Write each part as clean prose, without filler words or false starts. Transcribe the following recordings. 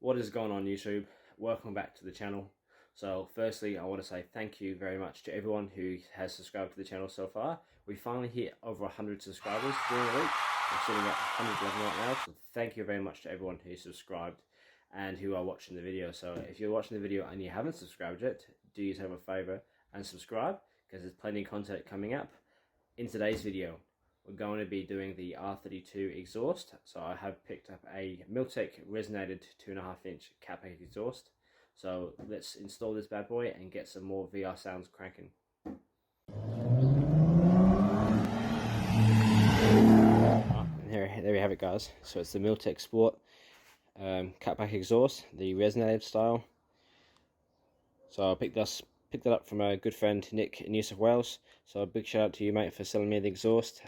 What is going on YouTube? Welcome back to the channel. So firstly, I want to say thank you very much to everyone who has subscribed to the channel so far. We finally hit over 100 subscribers during the week. I'm sitting at 111 right now, so thank you very much to everyone who subscribed and who are watching the video. So if you're watching the video and you haven't subscribed yet, do yourself a favor and subscribe, because there's plenty of content coming up. In today's video, we're going to be doing the R32 exhaust. So I have picked up a Milltek Resonated 2.5-inch catback exhaust. So let's install this bad boy and get some more VR sounds cranking. There we have it, guys. So it's the Milltek Sport catback exhaust, the Resonated style. So I picked that up from a good friend Nick in New South Wales. So a big shout out to you, mate, for selling me the exhaust.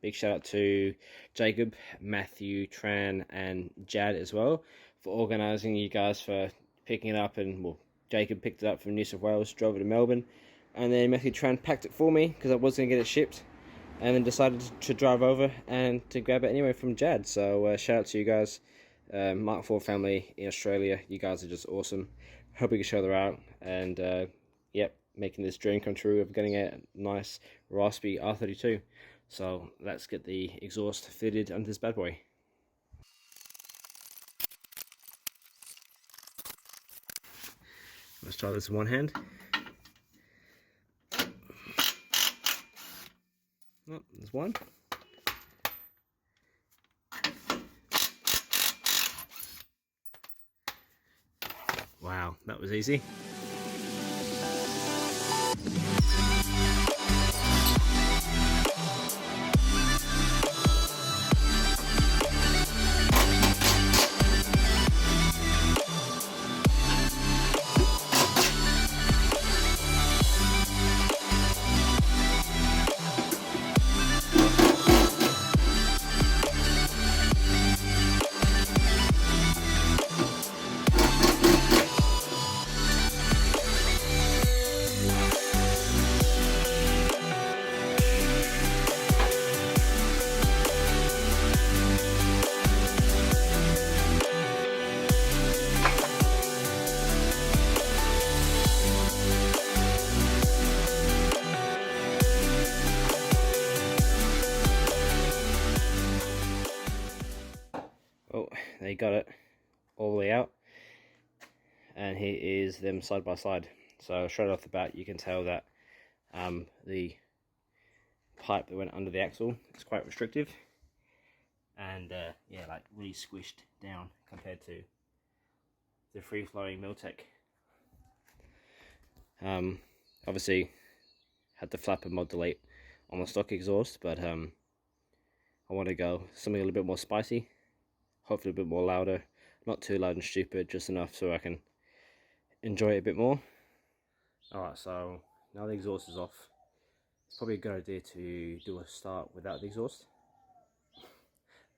Big shout out to Jacob, Matthew, Tran and Jad as well for organising you guys for picking it up. And well, Jacob picked it up from New South Wales, drove it to Melbourne, and then Matthew Tran packed it for me because I was going to get it shipped, and then decided to drive over and to grab it anyway from Jad. So shout out to you guys, MK4 family in Australia. You guys are just awesome. Hope we can show them out, and yep, making this dream come true of getting a nice raspy R32. So let's get the exhaust fitted under this bad boy. Let's try this in one hand. Oh, there's one. Wow, that was easy. Oh, they got it all the way out, and here is them side by side. So straight off the bat, you can tell that the pipe that went under the axle is quite restrictive, and yeah, like really squished down compared to the free-flowing Milltek. Obviously had the flapper mod delete on the stock exhaust, but I want to go something a little bit more spicy. Hopefully a bit more louder, not too loud and stupid, just enough so I can enjoy it a bit more. Alright, so now the exhaust is off, it's probably a good idea to do a start without the exhaust.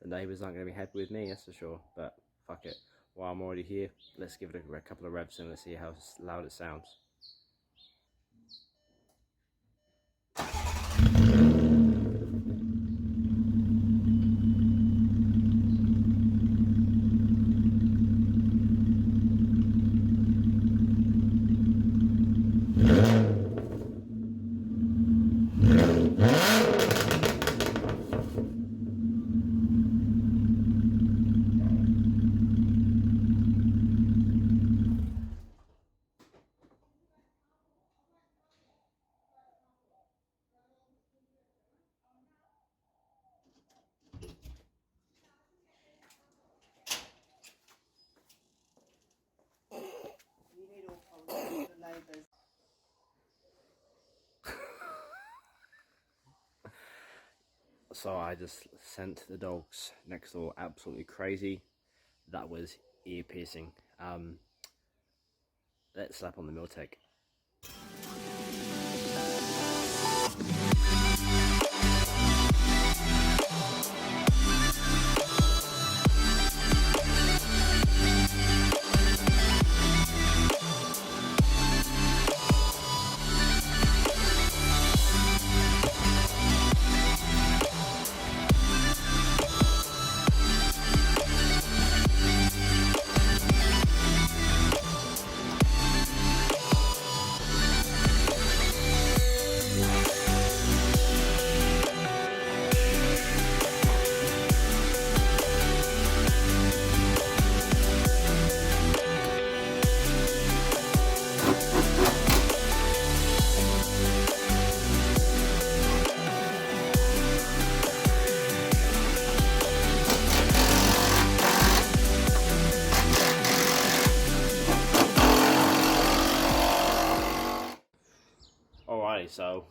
The neighbours aren't going to be happy with me, that's for sure, but fuck it. While I'm already here, let's give it a couple of revs and let's see how loud it sounds. So I just sent the dogs next door absolutely crazy. That was ear piercing. Let's slap on the Milltek. Alrighty, so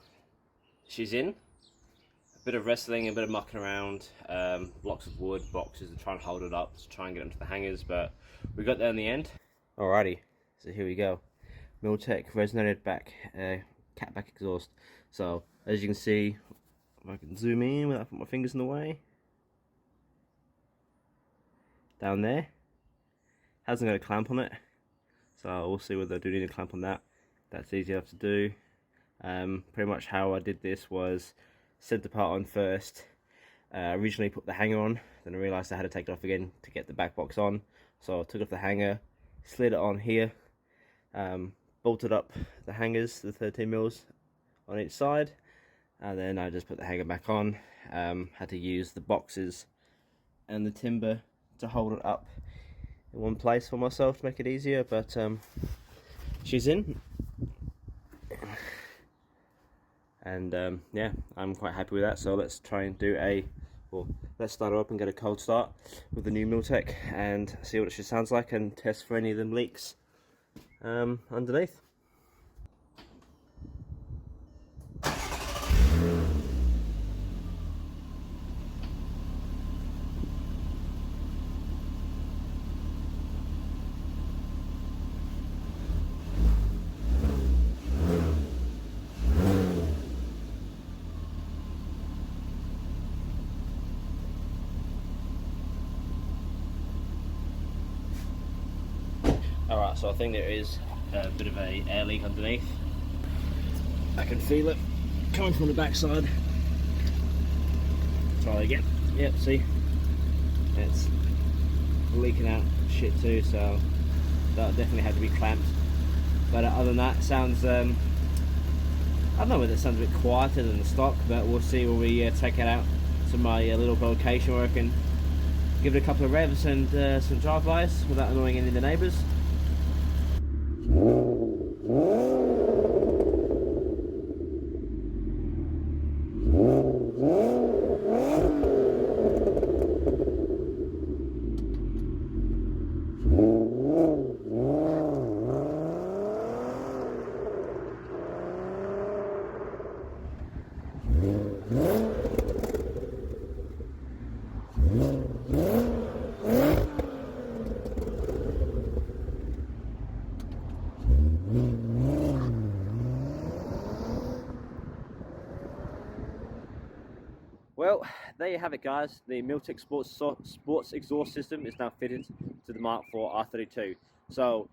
she's in. A bit of wrestling, a bit of mucking around, blocks of wood, boxes to try and hold it up, to try and get into the hangers, but we got there in the end. Alrighty, so here we go. Milltek Resonated back, catback exhaust. So as you can see, if I can zoom in without putting my fingers in the way. Down there, hasn't got a clamp on it, so we'll see whether I do need a clamp on that. That's easy enough to do. Pretty much how I did this was centre part on first. Originally put the hanger on, then I realised I had to take it off again to get the back box on. So I took off the hanger, slid it on here, bolted up the hangers, the 13 mils on each side, and then I just put the hanger back on. Had to use the boxes and the timber to hold it up in one place for myself to make it easier, but she's in. And yeah, I'm quite happy with that. So let's try and do let's start her up and get a cold start with the new Milltek and see what it sounds like and test for any of them leaks underneath. Alright, so I think there is a bit of a air leak underneath. I can feel it coming from the backside. Try again. Yep, see? It's leaking out shit too, so that definitely had to be clamped. But other than that, it sounds, I don't know whether it sounds a bit quieter than the stock, but we'll see when we take it out to my little location where I can give it a couple of revs and some drive-bys without annoying any of the neighbours. Well, there you have it, guys. The Milltek sports exhaust system is now fitted to the MK4 R32. So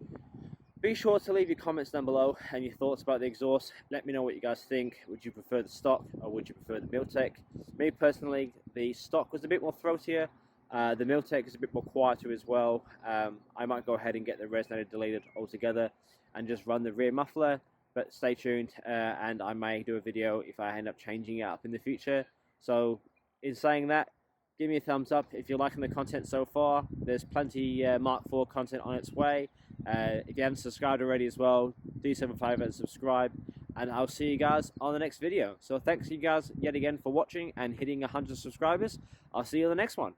be sure to leave your comments down below and your thoughts about the exhaust. Let me know what you guys think. Would you prefer the stock or would you prefer the Milltek? Me personally, the stock was a bit more throatier. The Milltek is a bit more quieter as well. I might go ahead and get the resonator deleted altogether and just run the rear muffler, but stay tuned and I may do a video if I end up changing it up in the future. So in saying that, give me a thumbs up if you're liking the content so far. There's plenty MK4 content on its way. If you haven't subscribed already as well, do yourself a favour and subscribe, and I'll see you guys on the next video. So thanks you guys yet again for watching and hitting 100 subscribers. I'll see you on the next one.